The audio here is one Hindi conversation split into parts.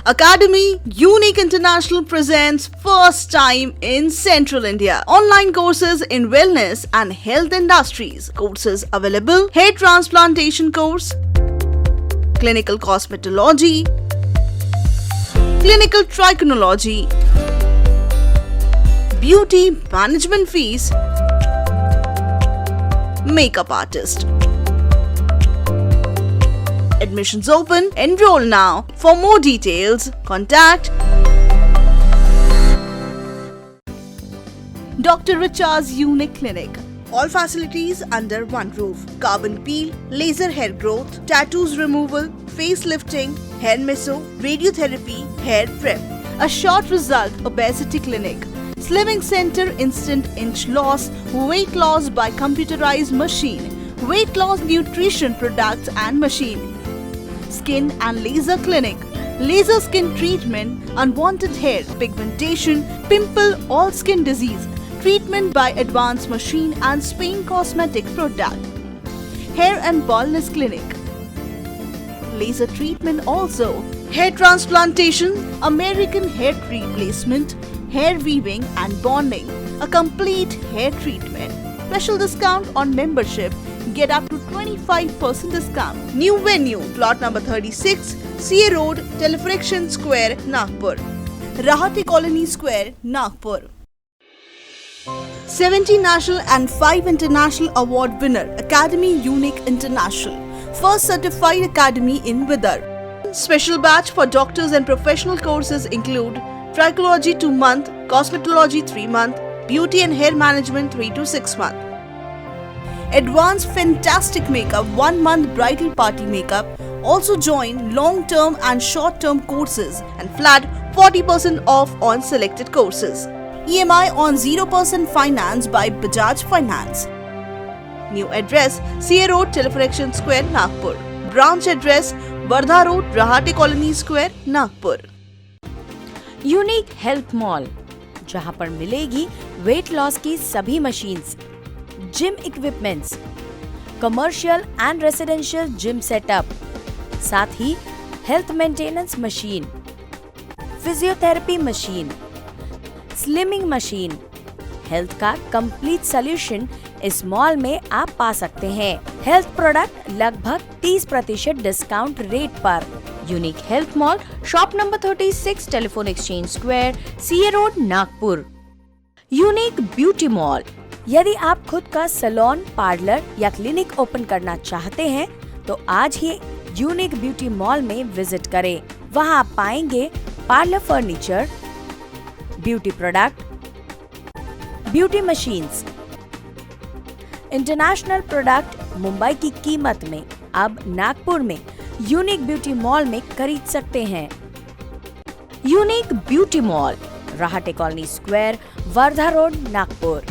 Academy Unique International presents first time in Central India. Online courses in wellness and health industries. Courses available: hair transplantation course, clinical cosmetology, clinical trichology, beauty management fees, makeup artist. Admissions open. Enroll now. For more details, contact Dr. Richa's Unique Clinic. All facilities under one roof. Carbon peel, laser hair growth, tattoos removal, facelifting, hair meso, radiotherapy, hair prep. A short result obesity clinic. Slimming center, instant inch loss, weight loss by computerized machine, weight loss nutrition products and machine. Skin and laser clinic. Laser skin treatment, unwanted hair, pigmentation, pimple, all skin disease. Treatment by advanced machine and Spain cosmetic product. Hair and baldness clinic. Laser treatment also. Hair transplantation, American hair replacement, hair weaving and bonding. A complete hair treatment. Special discount on membership. Get up to 25% discount. New venue, plot number 36, CA Road, Telefriction Square, Nagpur. Rahati Colony Square, Nagpur. 70 national and 5 international award winner, Academy Unique International. First certified academy in Vidar. Special batch for doctors and professional courses include trichology 2 month, cosmetology 3 month, beauty and hair management 3 to 6 month. Advanced fantastic makeup 1 month bridal party makeup. Also join long-term and short-term courses and flat 40% off on selected courses. EMI on 0% finance by Bajaj Finance. New address: CA Road, Telefriction Square, Nagpur. Branch address: Wardha Road, Rahati Colony Square, Nagpur. Unique health mall, जहां पर मिलेगी वेट लॉस की सभी machines, gym equipments, commercial and residential gym setup, साथ ही health maintenance machine, physiotherapy machine, slimming machine, health का कंप्लीट सॉल्यूशन इस मॉल में आप पा सकते हैं। हेल्थ प्रोडक्ट लगभग 30% डिस्काउंट रेट पर। Unique health mall, shop number 36, telephone exchange square, CA road, Nagpur. Unique beauty mall, यदि आप खुद का सैलून, पार्लर या क्लिनिक ओपन करना चाहते हैं तो आज ही यूनिक ब्यूटी मॉल में विजिट करें। वहां आप पाएंगे parlour furniture, beauty product, beauty machines, international product Mumbai की कीमत में अब नागपुर में यूनिक ब्यूटी मॉल में खरीद सकते हैं। Unique beauty mall, Rahate colony square, Wardha road, Nagpur.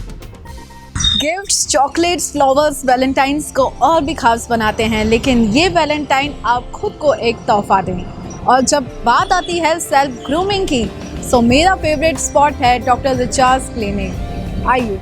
Gifts, chocolates, flowers Valentine's को और भी खास बनाते हैं, लेकिन ये वैलेंटाइन आप खुद को एक तोहफा दें। और जब बात आती है सेल्फ ग्रूमिंग की, सो मेरा फेवरेट स्पॉट है डॉक्टर रिचा's क्लिनिक। आइए।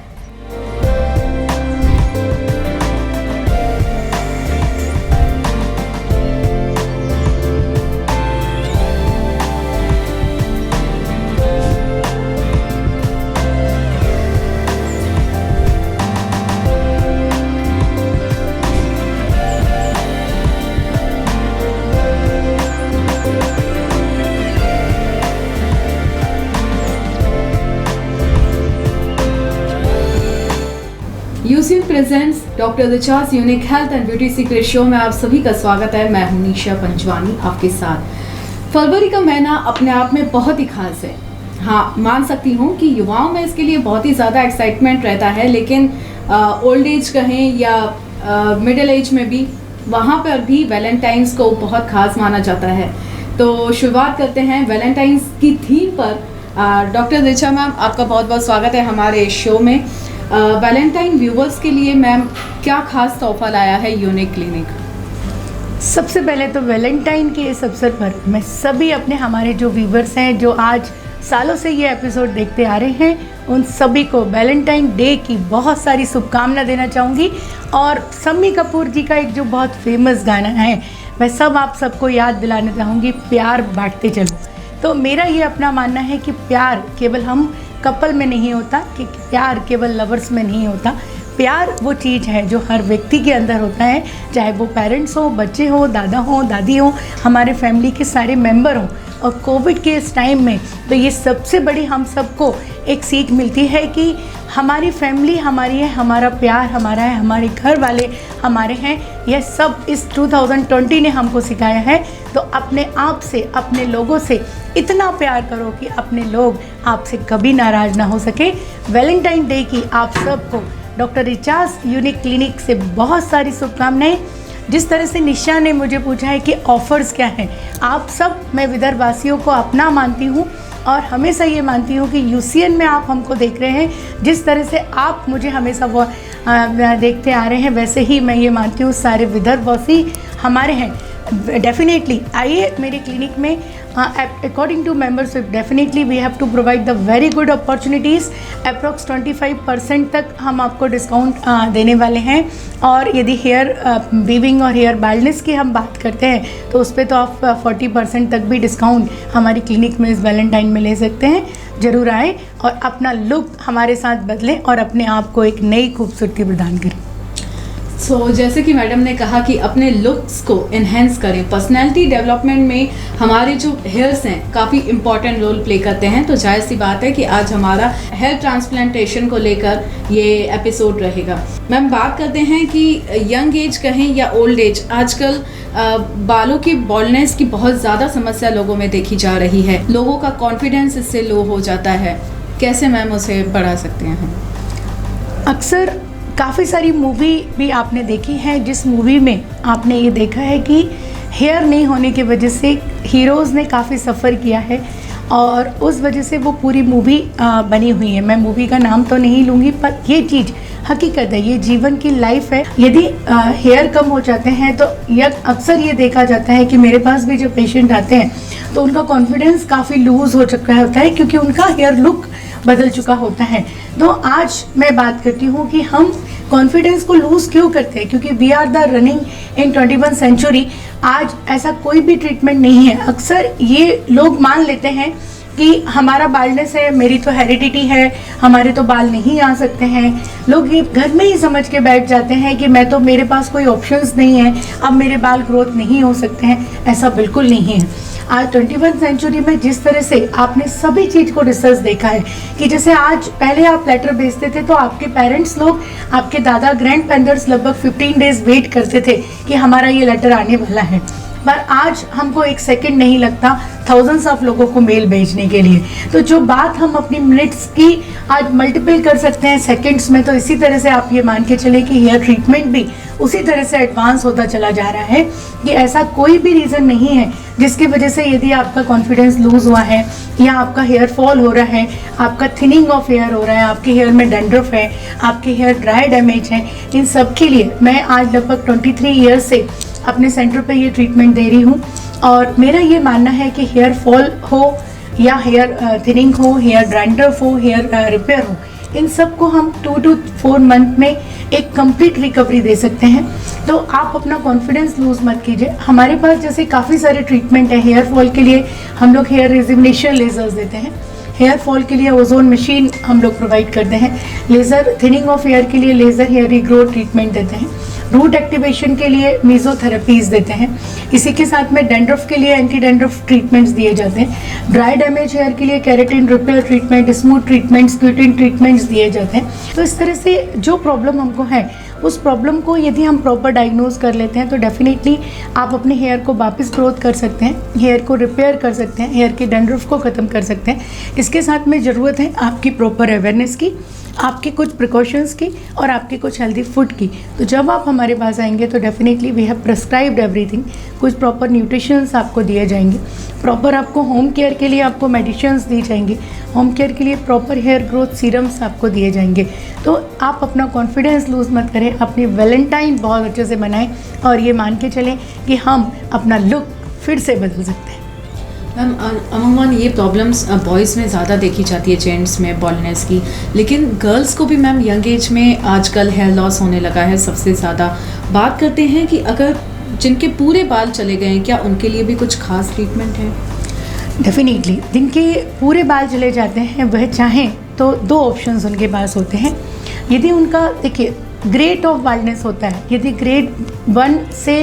UCL presents doctor Richa's unique health and beauty secret show में आप सभी का स्वागत है। मैं हूं निशा पंजवानी आपके साथ। फरवरी का महीना अपने आप में बहुत ही खास है। हाँ, मान सकती हूँ कि युवाओं में इसके लिए बहुत ही ज़्यादा एक्साइटमेंट रहता है, लेकिन ओल्ड एज कहें या मिडिल एज में भी, वहाँ पर भी वैलेंटाइंस को बहुत खास माना जाता है। तो शुरुआत करते हैं वैलेंटाइंस की थीम पर। डॉक्टर रिचा मैम, आपका बहुत बहुत स्वागत है हमारे शो में। वैलेंटाइन व्यूवर्स के लिए मैम क्या खास तोहफा लाया है यूनिक क्लिनिक? सबसे पहले तो वैलेंटाइन के इस अवसर पर मैं सभी अपने हमारे जो व्यूवर्स हैं, जो आज सालों से ये एपिसोड देखते आ रहे हैं, उन सभी को वैलेंटाइन डे की बहुत सारी शुभकामना देना चाहूँगी। और शम्मी कपूर जी का एक जो बहुत फेमस गाना है, मैं सब आप सबको याद दिलाना चाहूँगी, प्यार बांटते चलो। तो मेरा ये अपना मानना है कि प्यार केवल हम कपल में नहीं होता, कि प्यार केवल लवर्स में नहीं होता। प्यार वो चीज़ है जो हर व्यक्ति के अंदर होता है, चाहे वो पेरेंट्स हो, बच्चे हो, दादा हो, दादी हो, हमारे फैमिली के सारे मेंबर हों। और कोविड के इस टाइम में तो ये सबसे बड़ी हम सबको एक सीख मिलती है कि हमारी फैमिली हमारी है, हमारा प्यार हमारा है, हमारे घर वाले हमारे हैं। यह सब इस 2020 ने हमको सिखाया है। तो अपने आप से, अपने लोगों से इतना प्यार करो कि अपने लोग आपसे कभी नाराज़ ना हो सके। वैलेंटाइन डे की आप सबको डॉक्टर रिचास यूनिक क्लिनिक से बहुत सारी शुभकामनाएं। जिस तरह से निशा ने मुझे पूछा है कि ऑफ़र्स क्या हैं, आप सब, मैं विदर्भवासियों को अपना मानती हूँ और हमेशा ये मानती हूँ कि यूसीएन में आप हमको देख रहे हैं, जिस तरह से आप मुझे हमेशा वो देखते आ रहे हैं, वैसे ही मैं ये मानती हूँ सारे विदर्भवासी हमारे हैं। डेफिनेटली आइए मेरे क्लिनिक में। According to membership definitely we have to provide the very good opportunities. Approx 25% तक हम आपको डिस्काउंट देने वाले हैं। और यदि हेयर वीविंग और हेयर बाल्डनेस की हम बात करते हैं तो उस पर तो आप 40% तक भी डिस्काउंट हमारी क्लिनिक में इस वैलेंटाइन में ले सकते हैं। ज़रूर आए और अपना लुक हमारे साथ बदलें और अपने आप को एक नई खूबसूरती प्रदान करें। जैसे कि मैडम ने कहा कि अपने लुक्स को इन्हेंस करें, पर्सनैलिटी डेवलपमेंट में हमारे जो हेयर्स हैं काफ़ी इंपॉर्टेंट रोल प्ले करते हैं। तो जाहिर सी बात है कि आज हमारा हेयर ट्रांसप्लांटेशन को लेकर ये एपिसोड रहेगा। मैम, बात करते हैं कि यंग एज कहें या ओल्ड एज, आजकल बालों की बॉल्डनेस की बहुत ज़्यादा समस्या लोगों में देखी जा रही है। लोगों का कॉन्फिडेंस इससे लो हो जाता है। कैसे मैम उसे बढ़ा सकते हैं हम? अक्सर काफ़ी सारी मूवी भी आपने देखी है, जिस मूवी में आपने ये देखा है कि हेयर नहीं होने की वजह से हीरोज़ ने काफ़ी सफ़र किया है और उस वजह से वो पूरी मूवी बनी हुई है। मैं मूवी का नाम तो नहीं लूँगी, पर ये चीज़ हकीकत है, ये जीवन की लाइफ है। यदि हेयर कम हो जाते हैं तो यह अक्सर ये देखा जाता है कि मेरे पास भी जो पेशेंट आते हैं तो उनका कॉन्फिडेंस काफ़ी लूज़ हो चुका होता है, क्योंकि उनका हेयर लुक बदल चुका होता है। तो आज मैं बात करती हूँ कि हम कॉन्फिडेंस को लूज़ क्यों करते हैं, क्योंकि we are the running in 21 century. आज ऐसा कोई भी ट्रीटमेंट नहीं है। अक्सर ये लोग मान लेते हैं कि हमारा बाल्डनेस है, मेरी तो हेरिडिटी है, हमारे तो बाल नहीं आ सकते हैं। लोग ये घर में ही समझ के बैठ जाते हैं कि मैं तो, मेरे पास कोई ऑप्शंस नहीं है, अब मेरे बाल ग्रोथ नहीं हो सकते हैं। ऐसा बिल्कुल नहीं है। आज 21 सेंचुरी में जिस तरह से आपने सभी चीज़ को रिसर्च देखा है कि जैसे आज पहले आप लेटर भेजते थे तो आपके पेरेंट्स लोग, आपके दादा ग्रैंड पेरेंट्स लगभग 15 डेज वेट करते थे कि हमारा ये लेटर आने वाला है, पर आज हमको एक सेकंड नहीं लगता थाउजेंड्स ऑफ लोगों को मेल भेजने के लिए। तो जो बात हम अपनी मिनट्स की आज मल्टीपल कर सकते हैं सेकंड्स में, तो इसी तरह से आप ये मान के चले कि हेयर ट्रीटमेंट भी उसी तरह से एडवांस होता चला जा रहा है कि ऐसा कोई भी रीज़न नहीं है जिसकी वजह से यदि आपका कॉन्फिडेंस लूज़ हुआ है या आपका हेयर फॉल हो रहा है, आपका थिनिंग ऑफ हेयर हो रहा है, आपके हेयर में डैंड्रफ है, आपके हेयर ड्राई डैमेज है, इन सब के लिए मैं आज लगभग 23 ईयर्स से अपने सेंटर पे ये ट्रीटमेंट दे रही हूँ। और मेरा ये मानना है कि हेयर फॉल हो या हेयर थिनिंग हो, हेयर डैंड्रफ हो, हेयर रिपेयर हो, इन सब को हम 2 to 4 मंथ में एक कंप्लीट रिकवरी दे सकते हैं। तो आप अपना कॉन्फिडेंस लूज़ मत कीजिए। हमारे पास जैसे काफ़ी सारे ट्रीटमेंट है। हेयर फॉल के लिए हम लोग हेयर रिजुविनेशन लेजर्स देते हैं, हेयर फॉल के लिए ओजोन मशीन हम लोग प्रोवाइड करते हैं, लेज़र थिनिंग ऑफ हेयर के लिए लेज़र हेयर रीग्रोथ ट्रीटमेंट देते हैं, रूट एक्टिवेशन के लिए मेसोथेरेपीज देते हैं, इसी के साथ में डैंड्रफ के लिए एंटी डैंड्रफ ट्रीटमेंट्स दिए जाते हैं, ड्राई डैमेज हेयर के लिए keratin repair treatment, smooth treatments, cutin treatments दिए जाते हैं। तो इस तरह से जो प्रॉब्लम हमको है उस प्रॉब्लम को यदि हम प्रॉपर डायग्नोज कर लेते हैं तो डेफिनेटली आप अपने हेयर को वापस ग्रोथ कर सकते हैं, हेयर को रिपेयर कर सकते हैं, हेयर के डैंड्रफ को ख़त्म कर सकते हैं। इसके साथ में ज़रूरत है आपकी प्रॉपर अवेयरनेस की, आपके कुछ प्रिकॉशंस की और आपके कुछ हेल्दी फूड की। तो जब आप हमारे पास आएंगे तो definitely we have prescribed everything. कुछ प्रॉपर न्यूट्रिशंस आपको दिए जाएंगे, प्रॉपर आपको होम केयर के लिए आपको मेडिसिन्स दी जाएंगी, होम केयर के लिए प्रॉपर हेयर ग्रोथ सीरम्स आपको दिए जाएंगे। तो आप अपना कॉन्फिडेंस लूज़ मत करें, अपनी वैलेंटाइन बहुत अच्छे से मनाएं और ये मान के चलें कि हम अपना लुक फिर से बदल सकते हैं। मैम, अमूमन ये प्रॉब्लम्स बॉयज़ में ज़्यादा देखी जाती है, जेंट्स में बॉल्डनेस की, लेकिन गर्ल्स को भी मैम यंग एज में आजकल हेयर लॉस होने लगा है सबसे ज़्यादा। बात करते हैं कि अगर जिनके पूरे बाल चले गए हैं क्या उनके लिए भी कुछ खास ट्रीटमेंट है? डेफिनेटली दिन के पूरे बाल चले जाते हैं, वह चाहें तो दो ऑप्शंस उनके पास होते हैं। यदि उनका देखिए ग्रेड ऑफ बाल्डनेस होता है, यदि ग्रेड 1 से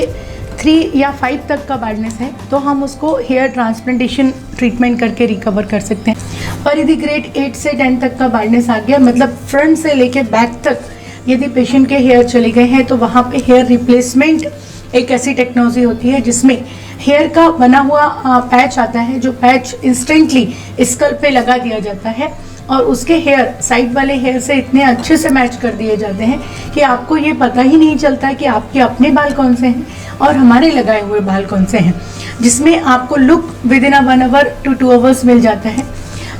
3 या 5 तक का बाल्डनेस है तो हम उसको हेयर ट्रांसप्लांटेशन ट्रीटमेंट करके रिकवर कर सकते हैं। और यदि ग्रेड 8 से 10 तक का बाल्डनेस आ गया, मतलब फ्रंट से लेके बैक तक यदि पेशेंट के हेयर चले गए हैं, तो वहाँ पे हेयर रिप्लेसमेंट एक ऐसी टेक्नोलॉजी होती है जिसमें हेयर का बना हुआ पैच आता है, जो पैच इंस्टेंटली स्कल्प पे लगा दिया जाता है और उसके हेयर साइड वाले हेयर से इतने अच्छे से मैच कर दिए जाते हैं कि आपको ये पता ही नहीं चलता कि आपके अपने बाल कौन से हैं और हमारे लगाए हुए बाल कौन से हैं, जिसमें आपको look within 1 hour to 2 hours मिल जाता है।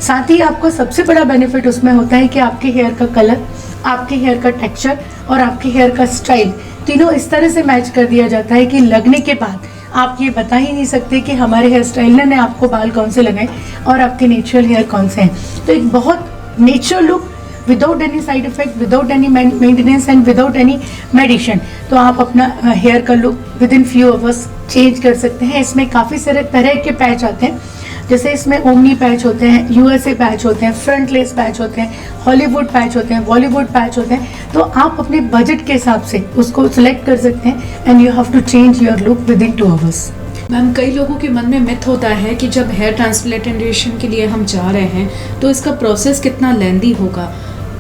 साथ ही आपको सबसे बड़ा बेनिफिट उसमें होता है कि आपके हेयर का कलर, आपके हेयर का टेक्सचर और आपके हेयर का स्टाइल तीनों इस तरह से मैच कर दिया जाता है कि लगने के बाद आप ये बता ही नहीं सकते कि हमारे हेयर स्टाइलर ने आपको बाल कौन से लगाए और आपके नेचुरल हेयर कौन से हैं। तो एक बहुत natural look without any side effect, without any maintenance and without any medicine, तो आप अपना हेयर का look with in few hours change कर सकते हैं। इसमें काफ़ी सारे तरह के पैच आते हैं, जैसे इसमें ओमनी पैच होते हैं, यूएसए पैच होते हैं, फ्रंट लेस पैच होते हैं, हॉलीवुड पैच होते हैं, बॉलीवुड पैच होते हैं। तो आप अपने बजट के हिसाब से उसको सिलेक्ट कर सकते हैं and you have to change your look within 2 hours. Ma'am, कई लोगों के मन में मिथ होता है कि जब हेयर ट्रांसप्लांटेशन के लिए हम जा रहे हैं तो इसका प्रोसेस कितना लेंदी होगा।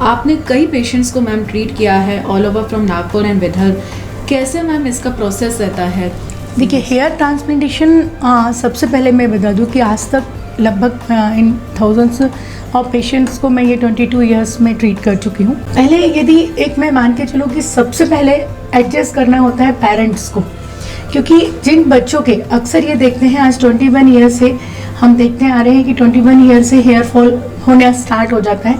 आपने कई पेशेंट्स को मैम ट्रीट किया है all over from Nagpur and Vidarbha, कैसे मैम इसका प्रोसेस रहता है? देखिए हेयर ट्रांसप्लांटेशन सबसे पहले मैं बता दूं कि आज तक लगभग इन थाउजेंड्स ऑफ पेशेंट्स को मैं ये 22 इयर्स में ट्रीट कर चुकी हूँ। पहले यदि एक मैं मान के चलूँ कि सबसे पहले एडजस्ट करना होता है पेरेंट्स को, क्योंकि जिन बच्चों के अक्सर ये देखते हैं आज 21 ईयर से हम देखते आ रहे हैं कि 21 ईयर से हेयर फॉल होना स्टार्ट हो जाता है।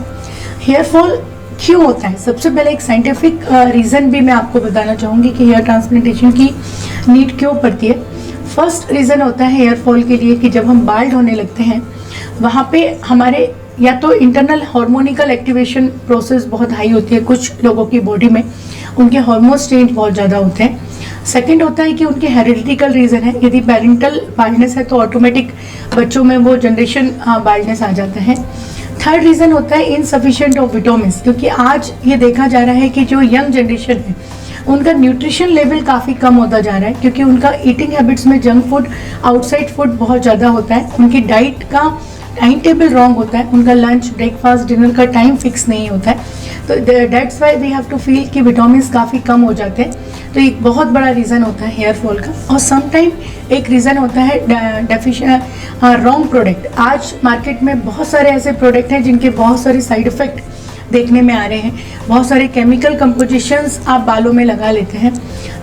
हेयर फॉल क्यों होता है? सबसे पहले एक साइंटिफिक रीज़न भी मैं आपको बताना चाहूँगी कि हेयर ट्रांसप्लांटेशन की नीड क्यों पड़ती है। फर्स्ट रीज़न होता है हेयर फॉल के लिए कि जब हम बाल्ड होने लगते हैं वहाँ पे हमारे या तो इंटरनल हार्मोनिकल एक्टिवेशन प्रोसेस बहुत हाई होती है, कुछ लोगों की बॉडी में उनके हार्मोन्स चेंज बहुत ज़्यादा होते हैं। सेकंड होता है कि उनके हेरिडिटिकल रीज़न है, यदि पेरेंटल बाल्डनेस है तो ऑटोमेटिक बच्चों में वो जनरेशन बाल्डनेस आ जाता है। थर्ड रीज़न होता है इनसफिशिएंट ऑफ विटामिन, क्योंकि आज ये देखा जा रहा है कि जो यंग जनरेशन है उनका न्यूट्रिशन लेवल काफ़ी कम होता जा रहा है, क्योंकि उनका ईटिंग हैबिट्स में जंक फूड, आउटसाइड फूड बहुत ज़्यादा होता है। उनकी डाइट का टाइम टेबल रॉन्ग होता है, उनका लंच, ब्रेकफास्ट, डिनर का टाइम फिक्स नहीं होता है। तो that's why we have to feel कि विटामिन काफ़ी कम हो जाते हैं। तो एक बहुत बड़ा रीज़न होता है हेयर फॉल का। और समटाइम एक रीज़न होता है रॉन्ग प्रोडक्ट। आज मार्केट में बहुत सारे ऐसे प्रोडक्ट हैं जिनके बहुत सारे साइड इफ़ेक्ट देखने में आ रहे हैं, बहुत सारे केमिकल कंपोजिशंस आप बालों में लगा लेते हैं,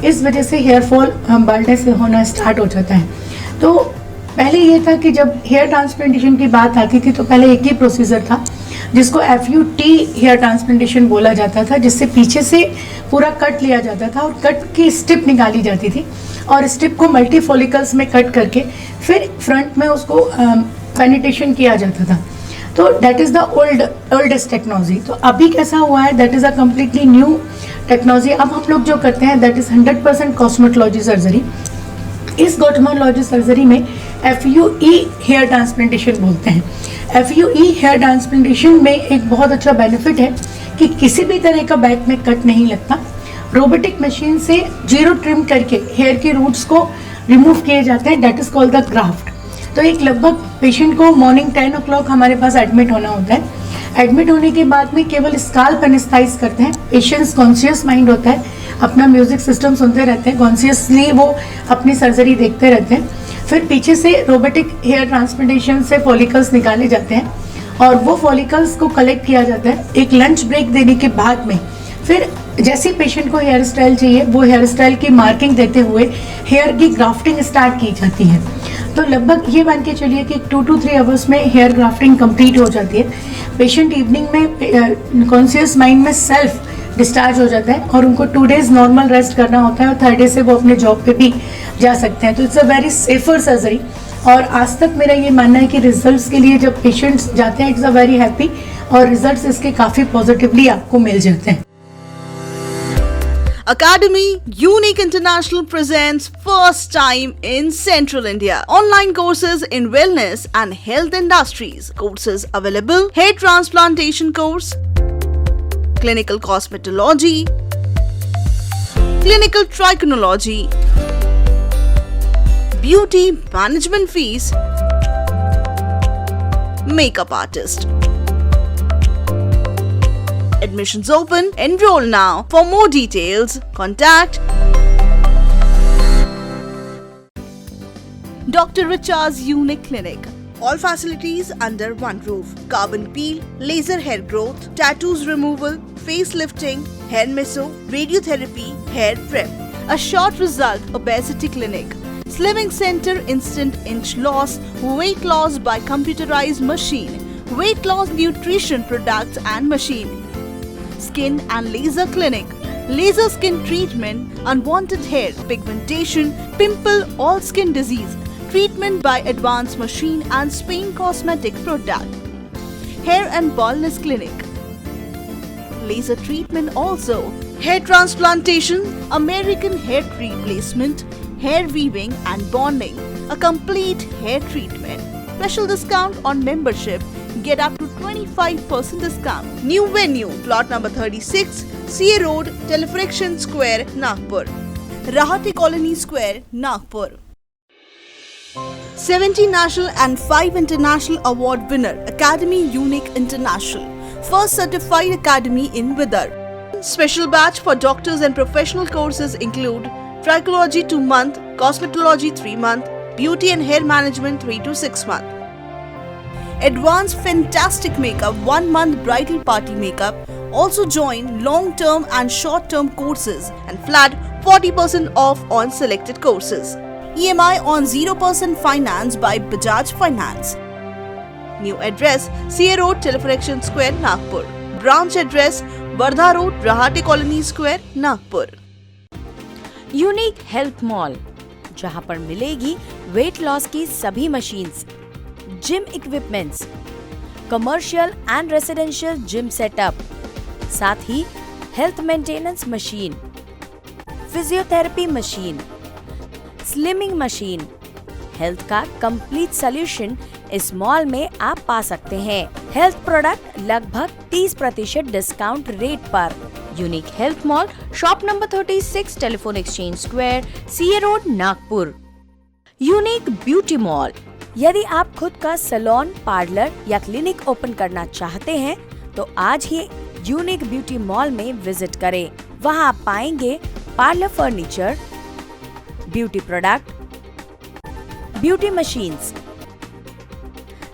इस वजह से हेयर फॉल बाल्डनेस होना स्टार्ट हो जाता है। तो पहले ये था कि जब हेयर ट्रांसप्लांटेशन की बात आती थी तो पहले एक ही प्रोसीजर था जिसको FUT हेयर ट्रांसप्लांटेशन बोला जाता था, जिससे पीछे से पूरा कट लिया जाता था और कट की स्टिप निकाली जाती थी और स्टिप को मल्टी फॉलिकल्स में कट करके फिर फ्रंट में उसको पेनिट्रेशन किया जाता था। तो that is the oldest technology. तो अभी कैसा हुआ है, that is a completely new technology. अब हम लोग जो करते हैं दैट इज़ 100% कॉस्मेटोलॉजी सर्जरी। इस कॉस्मेटोलॉजी सर्जरी में FUE हेयर ट्रांसप्लांटेशन बोलते हैं। FUE हेयर ट्रांसप्लांटेशन में एक बहुत अच्छा बेनिफिट है कि किसी भी तरह का बैक में कट नहीं लगता। रोबोटिक मशीन से जीरो ट्रिम करके हेयर के रूट्स को रिमूव किए जाते हैं, that is called the graft. तो एक लगभग पेशेंट को मॉर्निंग 10 o'clock हमारे पास एडमिट होना होता है। एडमिट होने के बाद में केवल स्काल्प एनेस्थेटाइज करते हैं। पेशेंट्स कॉन्शियस माइंड होता है, अपना म्यूजिक सिस्टम सुनते रहते हैं, कॉन्शियसली वो अपनी सर्जरी देखते रहते हैं। फिर पीछे से रोबोटिक हेयर ट्रांसप्लांटेशन से फॉलिकल्स निकाले जाते हैं और वो फॉलिकल्स को कलेक्ट किया जाता है। एक लंच ब्रेक देने के बाद में फिर जैसे पेशेंट को हेयर स्टाइल चाहिए वो हेयर स्टाइल की मार्किंग देते हुए हेयर की ग्राफ्टिंग स्टार्ट की जाती है। तो लगभग ये मान के चलिए कि 2 to 3 आवर्स में हेयर ग्राफ्टिंग कंप्लीट हो जाती है। पेशेंट इवनिंग में कॉन्शियस माइंड में सेल्फ डिस्चार्ज हो जाता है और उनको 2 days नॉर्मल रेस्ट करना होता है और 3rd डे से वो अपने जॉब पे भी जा सकते हैं। तो it's a very safer surgery. और आज तक मेरा ये मानना है कि रिजल्ट्स के लिए जब पेशेंट्स जाते हैं इट्स अ वेरी हैप्पी और रिजल्ट्स इसके काफ़ी पॉजिटिवली आपको मिल जाते हैं। Academy Unique International presents first time in Central India. Online courses in wellness and health industries. Courses available: hair transplantation course, clinical cosmetology, clinical trichology, beauty management fees, makeup artist. Admissions open. Enroll now. For more details, contact Dr. Richa's Unique Clinic. All facilities under one roof. Carbon peel, laser hair growth, tattoos removal, facelifting, hair meso, radiotherapy, hair prep. A short result obesity clinic. Slimming center, instant inch loss, weight loss by computerized machine, weight loss nutrition products and machine. Skin and laser clinic. Laser skin treatment, unwanted hair, pigmentation, pimple, all skin disease. Treatment by advanced machine and Spain cosmetic product. Hair and baldness clinic. Laser treatment also. Hair transplantation, American hair replacement, hair weaving and bonding. A complete hair treatment. Special discount on membership. Get up to 25% discount. New venue, plot number 36, CA Road, Telefriction Square, Nagpur. Rahati Colony Square, Nagpur. 70 national and 5 international award winner, Academy Unique International. First certified academy in Vidar. Special batch for doctors and professional courses include trichology 2 month, cosmetology 3 month, beauty and hair management 3 to 6 month. Advanced fantastic makeup 1 month bridal party makeup. Also join long-term and short-term courses and flat 40% off on selected courses. EMI on 0% finance by Bajaj Finance. New address, CA Road, Telefriction Square, Nagpur. Branch address, Wardha Road, Rahati Colony Square, Nagpur. Unique health mall, जहां पर मिलेगी वेट लॉस की सभी machines, gym equipments, commercial and residential gym setup, साथ ही health maintenance machine, physiotherapy machine, slimming machine, health का कंप्लीट सॉल्यूशन इस मॉल में आप पा सकते हैं। हेल्थ प्रोडक्ट लगभग 30% डिस्काउंट रेट पर। Unique health mall, shop number 36, telephone exchange square, CA road, Nagpur. Unique beauty mall, यदि आप खुद का सैलून, पार्लर या क्लिनिक ओपन करना चाहते हैं तो आज ही यूनिक ब्यूटी मॉल में विजिट करें। वहां आप पाएंगे parlour furniture, beauty product, beauty machines,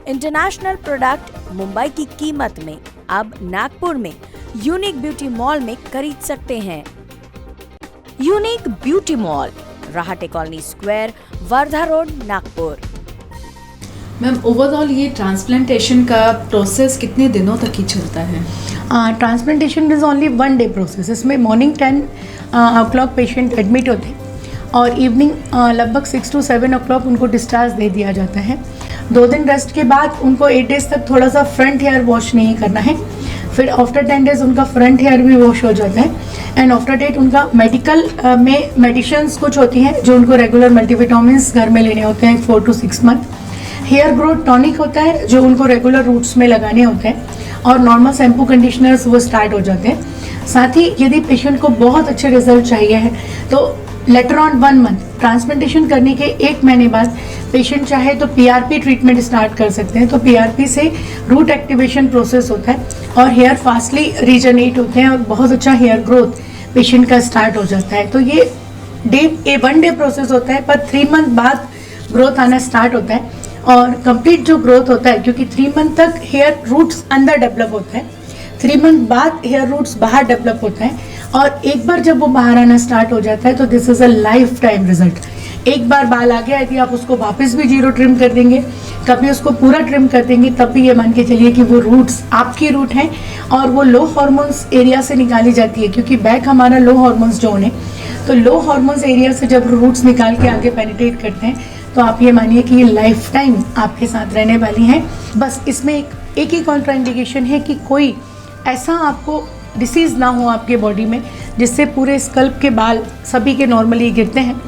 international product Mumbai की कीमत में अब नागपुर में यूनिक ब्यूटी मॉल में खरीद सकते हैं। Unique beauty mall, Rahate colony square, Wardha road, Nagpur. Ma'am, overall ये ट्रांसप्लांटेशन का प्रोसेस कितने दिनों तक ही चलता है? Transplantation is only 1 day process. इसमें मॉर्निंग 10 o'clock पेशेंट एडमिट होते हैं और इवनिंग लगभग 6 to 7 o'clock उनको डिस्चार्ज दे दिया जाता है। 2 दिन रेस्ट के बाद उनको 8 days तक थोड़ा सा फ्रंट हेयर वॉश नहीं करना है। फिर आफ्टर 10 days उनका फ्रंट हेयर भी वॉश हो जाता है। एंड आफ्टर डेट उनका मेडिकल में मेडिसिन्स कुछ होती हैं जो उनको रेगुलर मल्टीविटामिन्स घर में लेने होते हैं 4 to 6 month। Hair growth tonic होता है जो उनको रेगुलर रूट्स में लगाने होते हैं और नॉर्मल शैम्पू कंडीशनर्स वो स्टार्ट हो जाते हैं। साथ ही यदि पेशेंट को बहुत अच्छे रिजल्ट चाहिए है तो लेटर ऑन 1 month ट्रांसप्लांटेशन करने के 1 महीने बाद पेशेंट चाहे तो PRP ट्रीटमेंट स्टार्ट कर सकते हैं। तो PRP से रूट एक्टिवेशन प्रोसेस होता है और हेयर फास्टली रीजनरेट होते हैं और बहुत अच्छा हेयर ग्रोथ पेशेंट का स्टार्ट हो जाता है। तो ये 1 डे प्रोसेस होता है पर 3 month बाद ग्रोथ आना स्टार्ट होता है और कंप्लीट जो ग्रोथ होता है क्योंकि 3 month तक हेयर रूट्स अंदर डेवलप होता है, 3 month बाद हेयर रूट्स बाहर डेवलप होता है और एक बार जब वो बाहर आना स्टार्ट हो जाता है तो this is a life time result. एक बार बाल आ गया यदि आप उसको वापस भी 0 ट्रिम कर देंगे, कभी उसको पूरा ट्रिम कर देंगे, तब भी ये मान के चलिए कि वो रूट्स आपकी रूट हैं और वो लो हार्मोन्स एरिया से निकाली जाती है क्योंकि बैक हमारा लो हार्मोन्स जोन है। तो लो हार्मोन्स एरिया से जब रूट्स निकाल के आगे पेनिट्रेट करते हैं तो आप ये मानिए कि ये लाइफ टाइम आपके साथ रहने वाली हैं। बस इसमें एक ही कॉन्ट्राइंडिकेशन है कि कोई ऐसा आपको डिसीज़ ना हो आपके बॉडी में जिससे पूरे स्कल्प के बाल सभी के नॉर्मली गिरते हैं।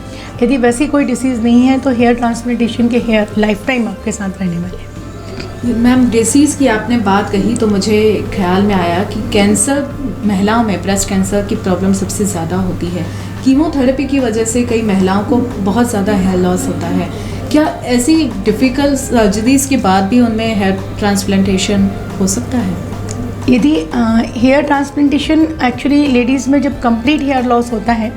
यदि वैसी कोई डिसीज़ नहीं है तो हेयर ट्रांसप्लांटेशन के हेयर लाइफ टाइम आपके साथ रहने वाले हैं। मैम, डिसीज़ की आपने बात कही तो मुझे ख्याल में आया कि कैंसर, महिलाओं में ब्रेस्ट कैंसर की प्रॉब्लम सबसे ज़्यादा होती है। कीमोथेरेपी की वजह से कई महिलाओं को बहुत ज़्यादा हेयर लॉस होता है। क्या ऐसी डिफ़िकल्ट सर्जरीज़ के बाद भी उनमें हेयर ट्रांसप्लांटेशन हो सकता है? यदि हेयर ट्रांसप्लांटेशन एक्चुअली लेडीज़ में जब कंप्लीट हेयर लॉस होता है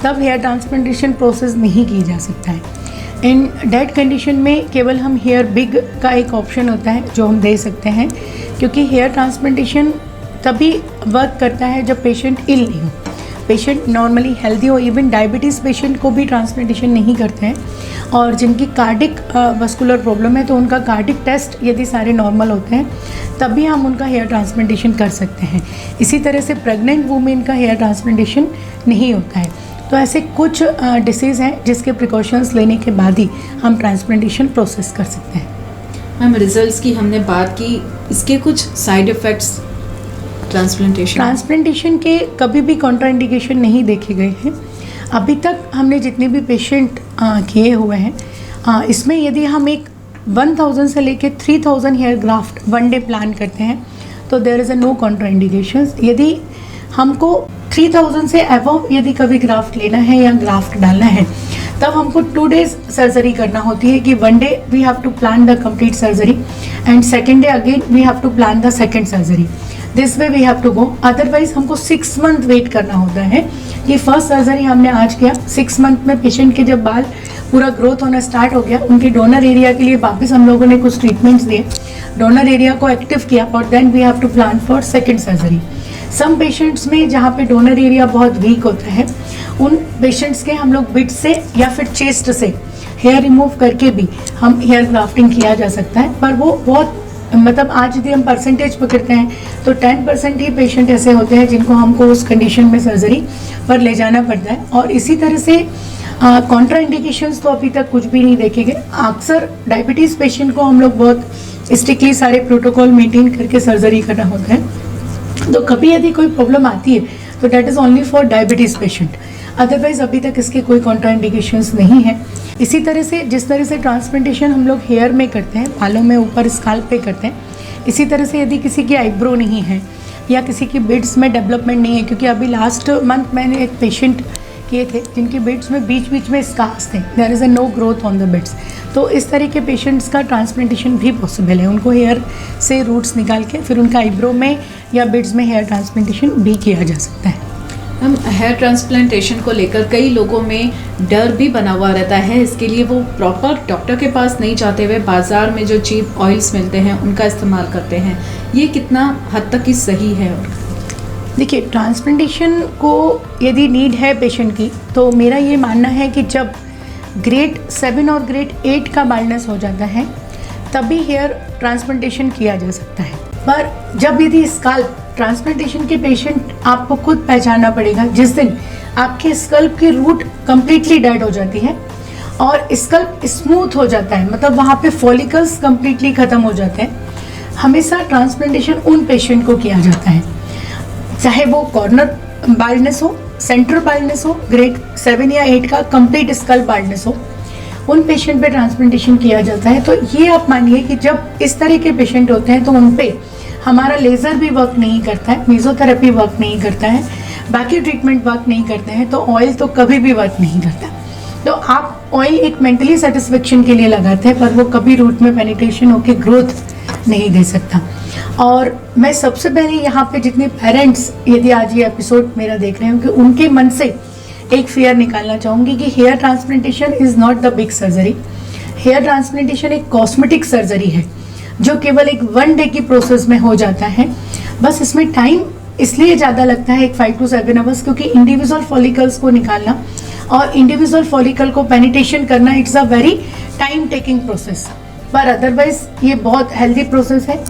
तब हेयर ट्रांसप्लांटेशन प्रोसेस नहीं की जा सकता है। इन डेड कंडीशन में केवल हम हेयर बिग का एक ऑप्शन होता है जो हम दे सकते हैं, क्योंकि हेयर ट्रांसप्लांटेशन तभी वर्क करता है जब पेशेंट इल नहीं हो, पेशेंट नॉर्मली हेल्दी हो। इवन डायबिटीज़ पेशेंट को भी ट्रांसप्लांटेशन नहीं करते हैं, और जिनकी कार्डिक वस्कुलर प्रॉब्लम है तो उनका कार्डिक टेस्ट यदि सारे नॉर्मल होते हैं तभी हम उनका हेयर ट्रांसप्लांटेशन कर सकते हैं। इसी तरह से प्रेग्नेंट वुमेन का हेयर ट्रांसप्लांटेशन नहीं होता है। तो ऐसे कुछ डिसीज़ हैं जिसके प्रिकॉशंस लेने के बाद ही हम ट्रांसप्लांटेशन प्रोसेस कर सकते हैं। मैम, रिजल्ट्स की हमने बात की, इसके कुछ साइड इफ़ेक्ट्स ट्रांसप्लांटेशन के कभी भी कॉन्ट्राइंडिकेशन नहीं देखे गए हैं। अभी तक हमने जितने भी पेशेंट किए हुए हैं इसमें यदि हम एक 1000 से लेके 3000 hair graft one day plan करते हैं तो there is a no contraindications. यदि हमको 3000 से अबव यदि कभी ग्राफ्ट लेना है या ग्राफ्ट डालना है तब हमको 2 डेज सर्जरी करना होती है कि one day we have to plan the complete surgery and second day again we have to plan the second surgery. This way we have to go. Otherwise हमको 6 मंथ वेट करना होता है कि फर्स्ट सर्जरी हमने आज किया, 6 मंथ में पेशेंट के जब बाल पूरा ग्रोथ होना स्टार्ट हो गया, उनके डोनर एरिया के लिए वापस हम लोगों ने कुछ ट्रीटमेंट्स दिए, डोनर एरिया को एक्टिव किया और then we have to plan for second surgery. Some patients में जहाँ पे डोनर एरिया बहुत वीक होता है उन पेशेंट्स के हम लोग बिट से या फिर चेस्ट से हेयर रिमूव करके भी हम हेयर ग्राफ्टिंग किया जा सकता है। पर वो बहुत मतलब आज यदि हम परसेंटेज पकड़ते हैं तो 10% ही पेशेंट ऐसे होते हैं जिनको हमको उस कंडीशन में सर्जरी पर ले जाना पड़ता है। और इसी तरह से कॉन्ट्राइंडिकेशंस तो अभी तक कुछ भी नहीं देखे गए। अक्सर डायबिटीज़ पेशेंट को हम लोग बहुत स्ट्रिक्टली सारे प्रोटोकॉल मेंटेन करके सर्जरी करना होता है। तो कभी यदि कोई प्रॉब्लम आती है तो that is only for diabetes patient, otherwise अभी तक इसके कोई कॉन्ट्राइंडिकेशंस नहीं है। इसी तरह से जिस तरह से ट्रांसप्लांटेशन हम लोग हेयर में करते हैं, बालों में ऊपर स्काल्प पे करते हैं, इसी तरह से यदि किसी की आईब्रो नहीं है या किसी की बिड्स में डेवलपमेंट नहीं है, क्योंकि अभी लास्ट मंथ मैंने एक पेशेंट किए थे जिनकी बिड्स में बीच बीच में स्कार्स थे, there is a no growth on the beds. तो इस तरह के पेशेंट्स का ट्रांसप्लांटेशन भी पॉसिबल है, उनको हेयर से रूट्स निकाल के फिर उनका आईब्रो में या बिड्स में हेयर ट्रांसप्लांटेशन भी किया जा सकता है। हम हेयर ट्रांसप्लांटेशन को लेकर कई लोगों में डर भी बना हुआ रहता है, इसके लिए वो प्रॉपर डॉक्टर के पास नहीं जाते हुए बाज़ार में जो चीप ऑयल्स मिलते हैं उनका इस्तेमाल करते हैं। ये कितना हद तक ही सही है? देखिए, ट्रांसप्लांटेशन को यदि नीड है पेशेंट की तो मेरा ये मानना है कि जब ग्रेड 7 और ग्रेड 8 का बाल्डनेस हो जाता है तभी हेयर ट्रांसप्लांटेशन किया जा सकता है। पर जब यदि स्कल्प ट्रांसप्लांटेशन के पेशेंट आपको खुद पहचानना पड़ेगा जिस दिन आपके स्कल्प की रूट कम्प्लीटली डेड हो जाती है और स्कल्प स्मूथ हो जाता है, मतलब वहाँ पे फॉलिकल्स कम्प्लीटली ख़त्म हो जाते हैं। हमेशा ट्रांसप्लांटेशन उन पेशेंट को किया जाता है, चाहे वो कॉर्नर बाल्डनेस हो, सेंट्रल बाल्डनेस हो, ग्रेड 7 या 8 का कंप्लीट स्कल्प बाल्डनेस हो, उन पेशेंट पे ट्रांसप्लांटेशन किया जाता है। तो ये आप मानिए कि जब इस तरह के पेशेंट होते हैं तो उन पे हमारा लेज़र भी वर्क नहीं करता है, मेसोथेरेपी वर्क नहीं करता है, बाकी ट्रीटमेंट वर्क नहीं करते हैं, तो ऑयल तो कभी भी वर्क नहीं करता। तो आप ऑयल एक मेंटली सेटिस्फेक्शन के लिए लगाते हैं पर वो कभी रूट में पेनिट्रेशन होकर ग्रोथ नहीं दे सकता। और मैं सबसे पहले यहाँ पे जितने पेरेंट्स यदि आज ये एपिसोड मेरा देख रहे हैं कि उनके मन से एक फियर निकालना चाहूँगी कि hair transplantation is not the big surgery. Hair transplantation एक कॉस्मेटिक सर्जरी है जो केवल एक 1 डे की प्रोसेस में हो जाता है। बस इसमें टाइम इसलिए ज़्यादा लगता है, एक 5 to 7 आवर्स, क्योंकि इंडिविजुअल फॉलिकल्स को निकालना और इंडिविजुअल फॉलिकल को पेनिट्रेशन करना it's a very time taking process. पर अदरवाइज ये बहुत हेल्दी प्रोसेस है,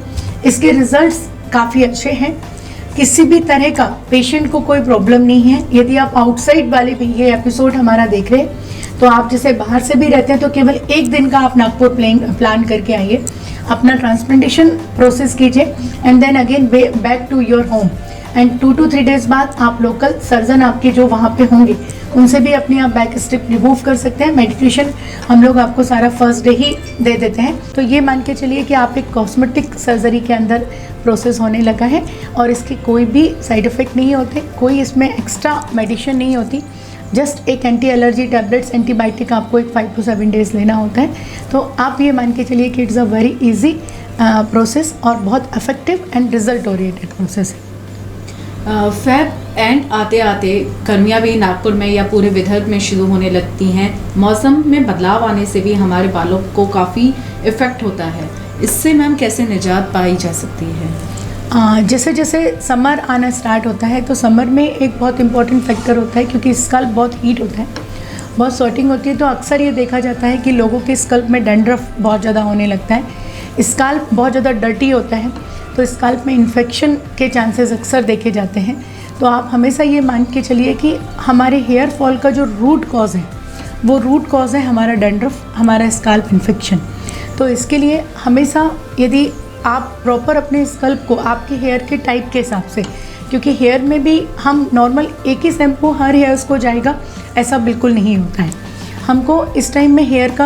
इसके रिजल्ट्स काफ़ी अच्छे हैं, किसी भी तरह का पेशेंट को कोई प्रॉब्लम नहीं है। यदि आप आउटसाइड वाले भी ये एपिसोड हमारा देख रहे हैं तो आप जैसे बाहर से भी रहते हैं तो केवल 1 दिन का आप नागपुर प्लान करके आइए, अपना ट्रांसप्लांटेशन प्रोसेस कीजिए and then again back to your home and 2 to 3 days बाद आप लोकल सर्जन आपके जो वहाँ पे होंगे उनसे भी अपनी आप बैक स्ट्रिप रिमूव कर सकते हैं। मेडिकेशन हम लोग आपको सारा फर्स्ट डे ही दे देते हैं। तो ये मान के चलिए कि आप एक कॉस्मेटिक सर्जरी के अंदर प्रोसेस होने लगा है और इसके कोई भी साइड इफ़ेक्ट नहीं होते, कोई इसमें एक्स्ट्रा मेडिसिन नहीं होती। जस्ट एक एंटी एलर्जी टैबलेट्स, एंटीबायोटिक आपको एक 5 to 7 डेज लेना होता है। तो आप ये मान के चलिए कि it's a very easy process और बहुत effective and result oriented process है। फेब एंड आते आते गर्मियाँ भी नागपुर में या पूरे विदर्भ में शुरू होने लगती हैं। मौसम में बदलाव आने से भी हमारे बालों को काफ़ी इफ़ेक्ट होता है। इससे मैम कैसे निजात पाई जा सकती है? जैसे जैसे समर आना स्टार्ट होता है तो समर में एक बहुत इंपॉर्टेंट फैक्टर होता है, क्योंकि स्कल्प बहुत हीट होता है, बहुत स्वेटिंग होती है, तो अक्सर ये देखा जाता है कि लोगों के स्कल्प में डैंड्रफ बहुत ज़्यादा होने लगता है। स्कल्प बहुत ज़्यादा डर्टी होता है तो स्कल्प में इन्फेक्शन के चांसेस अक्सर देखे जाते हैं। तो आप हमेशा ये मान के चलिए कि हमारे हेयर फॉल का जो रूट कॉज है वो रूट कॉज है हमारा डैंड्रफ, हमारा स्कल्प इन्फेक्शन। तो इसके लिए हमेशा यदि आप प्रॉपर अपने स्कल्प को आपके हेयर के टाइप के हिसाब से, क्योंकि हेयर में भी हम नॉर्मल एक ही शैम्पू हर हेयर्स को जाएगा ऐसा बिल्कुल नहीं होता है। हमको इस टाइम में हेयर का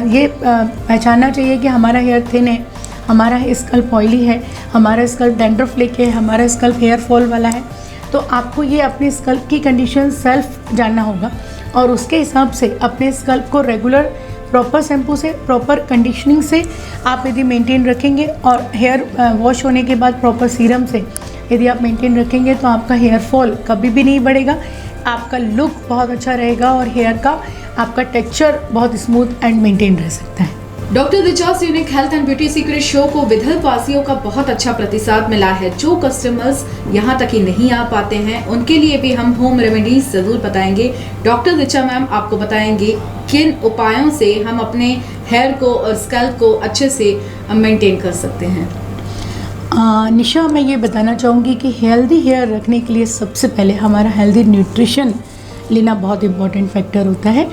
ये पहचानना चाहिए कि हमारा हेयर थिन है, हमारा स्कल्प ऑयली है, हमारा स्कल्प डैंड्रफ लेके है, हमारा स्कल्प हेयर फॉल वाला है। तो आपको ये अपने स्कल्प की कंडीशन सेल्फ जानना होगा और उसके हिसाब से अपने स्कल्प को रेगुलर प्रॉपर शैम्पू से, प्रॉपर कंडीशनिंग से आप यदि मेंटेन रखेंगे और हेयर वॉश होने के बाद प्रॉपर सीरम से यदि आप मेंटेन रखेंगे तो आपका हेयर फॉल कभी भी नहीं बढ़ेगा, आपका लुक बहुत अच्छा रहेगा और हेयर का आपका टेक्सचर बहुत स्मूथ एंड मेंटेन रह सकता है। Doctor Richa's unique health and beauty secret show को विदर्भ वासियों का बहुत अच्छा प्रतिसाद मिला है। जो कस्टमर्स यहाँ तक ही नहीं आ पाते हैं उनके लिए भी हम होम रेमेडीज जरूर बताएंगे। डॉक्टर दिचा मैम आपको बताएंगे किन उपायों से हम अपने हेयर को और स्कल्प को अच्छे से मेंटेन कर सकते हैं। निशा, मैं ये बताना चाहूँगी कि हेल्दी हेयर रखने के लिए सबसे पहले हमारा हेल्दी न्यूट्रिशन लेना बहुत इम्पॉर्टेंट फैक्टर होता है,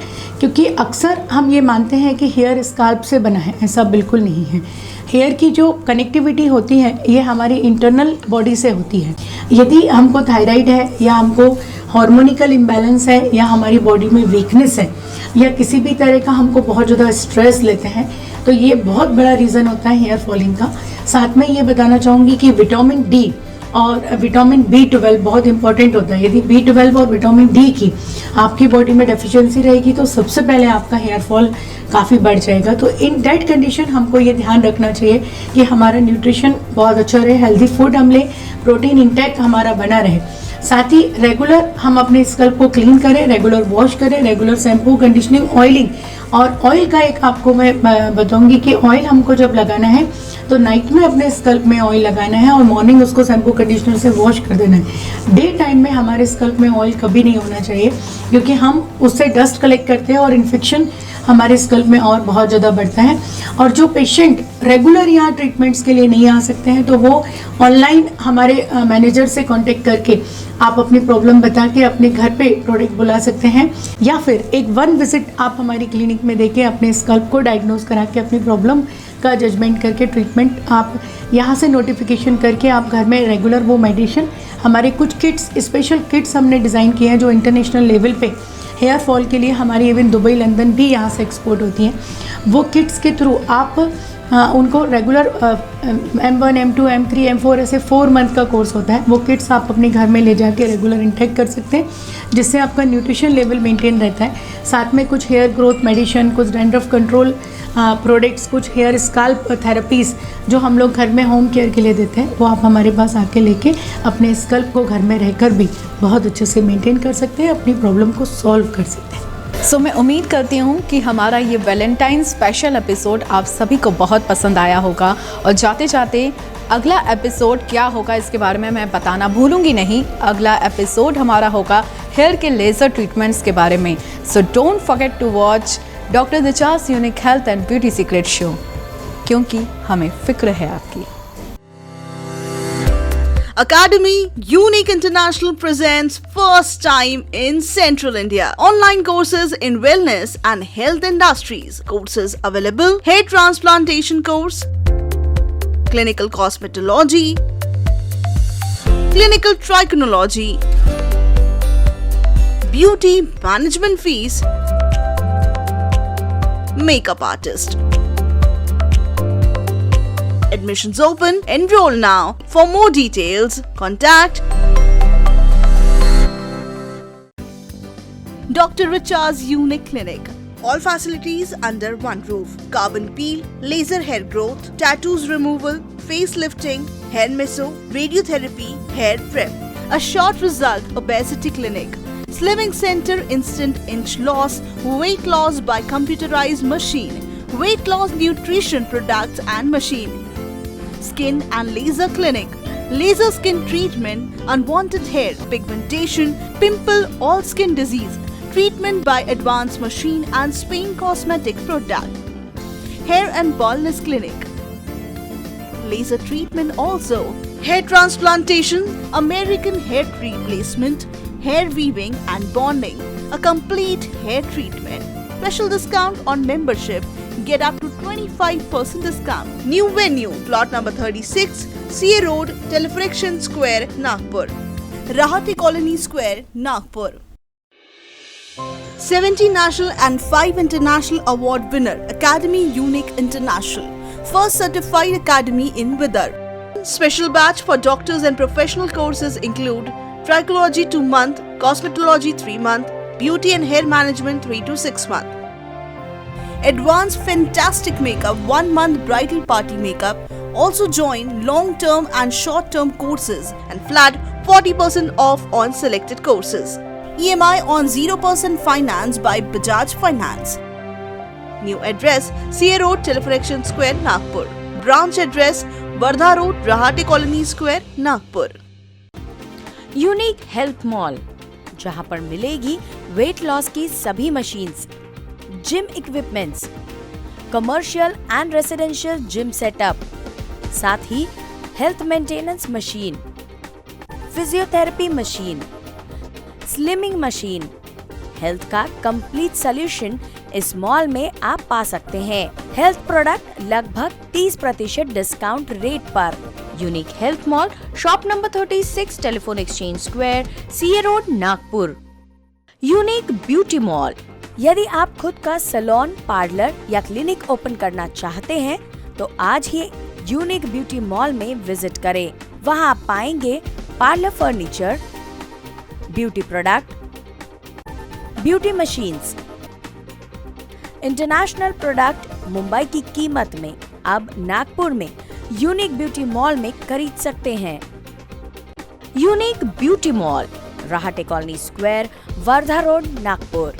क्योंकि अक्सर हम ये मानते हैं कि हेयर स्कल्प से बना है, ऐसा बिल्कुल नहीं है। हेयर की जो कनेक्टिविटी होती है ये हमारी इंटरनल बॉडी से होती है। यदि हमको थायराइड है या हमको हार्मोनिकल इम्बैलेंस है या हमारी बॉडी में वीकनेस है या किसी भी तरह का हमको बहुत ज़्यादा स्ट्रेस लेते हैं तो ये बहुत बड़ा रीज़न होता है हेयर फॉलिंग का। साथ में ये बताना चाहूँगी कि विटामिन डी और विटामिन B12 बहुत इंपॉर्टेंट होता है। यदि B12 और विटामिन डी की आपकी बॉडी में डेफिशिएंसी रहेगी तो सबसे पहले आपका हेयर फॉल काफ़ी बढ़ जाएगा। तो इन दैट कंडीशन हमको ये ध्यान रखना चाहिए कि हमारा न्यूट्रिशन बहुत अच्छा रहे, हेल्दी फूड हम लें, प्रोटीन इंटेक हमारा बना रहे। साथ ही रेगुलर हम अपने स्कल्प को क्लीन करें, रेगुलर वॉश करें, रेगुलर शैम्पू, कंडीशनिंग, ऑयलिंग। और ऑयल का एक आपको मैं बताऊंगी कि ऑयल हमको जब लगाना है तो नाइट में अपने स्कल्प में ऑयल लगाना है और मॉर्निंग उसको शैम्पू कंडीशनर से वॉश कर देना है। डे टाइम में हमारे स्कल्प में ऑयल कभी नहीं होना चाहिए, क्योंकि हम उससे डस्ट कलेक्ट करते हैं और इन्फेक्शन हमारे स्कल्प में और बहुत ज़्यादा बढ़ता है। और जो पेशेंट रेगुलर यहाँ ट्रीटमेंट्स के लिए नहीं आ सकते हैं तो वो ऑनलाइन हमारे मैनेजर से कांटेक्ट करके आप अपनी प्रॉब्लम बता के अपने घर पे प्रोडक्ट बुला सकते हैं, या फिर एक 1 विजिट आप हमारी क्लिनिक में देके अपने स्कल्प को डायग्नोज करा के अपनी प्रॉब्लम का जजमेंट करके ट्रीटमेंट आप यहाँ से नोटिफिकेशन करके आप घर में रेगुलर वो मेडिसिन, हमारे कुछ किट्स, स्पेशल किट्स हमने डिज़ाइन किए हैं जो इंटरनेशनल लेवल पे हेयर फॉल के लिए हमारी इवन दुबई, लंदन भी यहाँ से एक्सपोर्ट होती हैं। वो किट्स के थ्रू आप उनको regular M1, M2, M3, M4 ऐसे 4 मंथ का कोर्स होता है। वो किट्स आप अपने घर में ले जाके रेगुलर इंटेक कर सकते हैं, जिससे आपका न्यूट्रिशन लेवल मेंटेन रहता है। साथ में कुछ हेयर ग्रोथ मेडिसिन, कुछ डैंड्रफ कंट्रोल प्रोडक्ट्स, कुछ हेयर स्कल्प थेरेपीज़ जो हम लोग घर में होम केयर के लिए देते हैं, वो आप हमारे पास आके लेके अपने स्कल्प को घर में रहकर भी बहुत अच्छे से मेंटेन कर सकते हैं, अपनी प्रॉब्लम को सॉल्व कर सकते हैं। सो मैं उम्मीद करती हूँ कि हमारा ये वैलेंटाइन स्पेशल एपिसोड आप सभी को बहुत पसंद आया होगा। और जाते जाते अगला एपिसोड क्या होगा इसके बारे में मैं बताना भूलूंगी नहीं। अगला एपिसोड हमारा होगा हेयर के लेज़र ट्रीटमेंट्स के बारे में। So don't forget to watch doctor Richa's unique health and beauty secret show, क्योंकि हमें फिक्र है आपकी। Academy Unique International presents first time in Central India online courses in wellness and health industries. Courses available: hair transplantation course, clinical cosmetology, clinical trichology, beauty management fees, makeup artist. Admissions open. Enroll now. For more details, contact Dr. Richa's Unique Clinic. All facilities under one roof. Carbon peel, laser hair growth, tattoos removal, facelifting, hair meso, radiotherapy, hair prep. A short result obesity clinic. Slimming center, instant inch loss, weight loss by computerized machine, weight loss nutrition products and machine. Skin and laser clinic. Laser skin treatment, unwanted hair, pigmentation, pimple, all skin disease. Treatment by advanced machine and Spain cosmetic product. Hair and baldness clinic. Laser treatment also. Hair transplantation, American hair tree placement, hair weaving and bonding. A complete hair treatment. Special discount on membership. Get up to 25% discount. New venue, plot number 36, CA Road, Telefriction Square, Nagpur. Rahati Colony Square, Nagpur. 70 national and 5 international award winner, Academy Unique International. First certified academy in Vidar. Special batch for doctors and professional courses include Trichology 2 month, Cosmetology 3 month, Beauty and Hair Management 3 to 6 month. Advanced Fantastic Makeup 1 month bridal party makeup. Also join long-term and short-term courses and flat 40% off on selected courses. EMI on 0% finance by Bajaj Finance. New address, CA Road, Telefriction Square, Nagpur. Branch address, Wardha Road, Rahati Colony Square, Nagpur. Unique health mall, जहां पर मिलेगी वेट लॉस की सभी machines, gym equipments, commercial and residential gym setup, साथ ही health maintenance machine, physiotherapy machine, slimming machine. Health का कंप्लीट सॉल्यूशन इस मॉल में आप पा सकते हैं। हेल्थ प्रोडक्ट लगभग 30% डिस्काउंट रेट पर। Unique health mall, shop number 36, telephone exchange square, CA road, Nagpur. Unique beauty mall, यदि आप खुद का सैलून, पार्लर या क्लिनिक ओपन करना चाहते हैं तो आज ही यूनिक ब्यूटी मॉल में विजिट करें। वहां आप पाएंगे parlour furniture, beauty product, beauty machines, international product Mumbai की कीमत में अब नागपुर में यूनिक ब्यूटी मॉल में खरीद सकते हैं। Unique beauty mall, Rahate colony square, Wardha road, Nagpur.